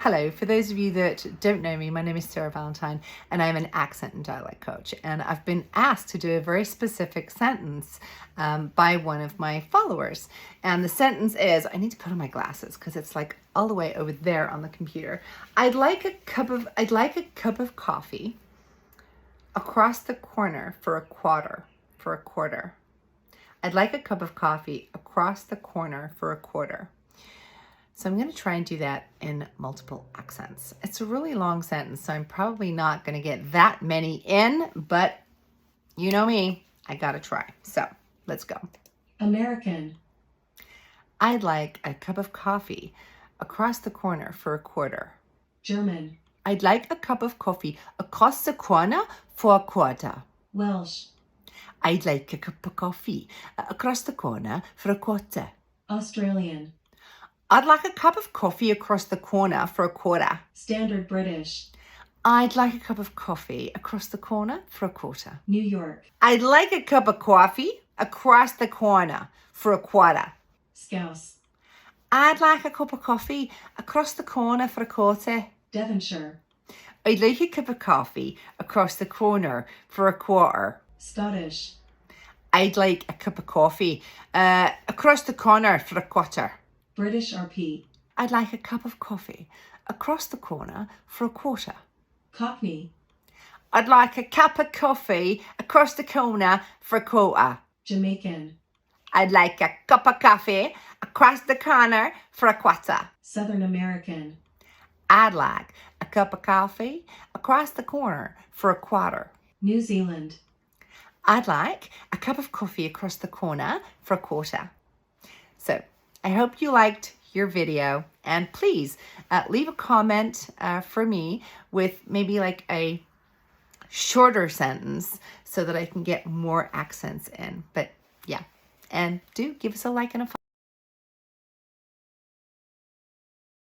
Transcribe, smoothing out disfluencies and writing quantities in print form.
Hello, for those of you that don't know me, my name is Sarah Valentine and I'm an accent and dialect coach, and I've been asked to do a very specific sentence by one of my followers, and the sentence is, I need to put on my glasses because it's like all the way over there on the computer. I'd like a cup of coffee across the corner for a quarter. I'd like a cup of coffee across the corner for a quarter. So I'm going to try and do that in multiple accents. It's a really long sentence, so I'm probably not going to get that many in, but you know me, I got to try. So let's go. American. I'd like a cup of coffee across the corner for a quarter. German. I'd like a cup of coffee across the corner for a quarter. Welsh. I'd like a cup of coffee across the corner for a quarter. Australian. I'd like a cup of coffee across the corner for a quarter. Standard British. I'd like a cup of coffee across the corner for a quarter. New York. I'd like a cup of coffee across the corner for a quarter. Scouse. I'd like a cup of coffee across the corner for a quarter. Devonshire. I'd like a cup of coffee across the corner for a quarter. Scottish. I'd like a cup of coffee across the corner for a quarter. British RP. I'd like a cup of coffee across the corner for a quarter. Cockney. I'd like a cup of coffee across the corner for a quarter. Jamaican. I'd like a cup of coffee across the corner for a quarter. Southern American. I'd like a cup of coffee across the corner for a quarter. New Zealand. I'd like a cup of coffee across the corner for a quarter. So I hope you liked your video, and please leave a comment for me with maybe like a shorter sentence so that I can get more accents in. But yeah, and do give us a like and a follow.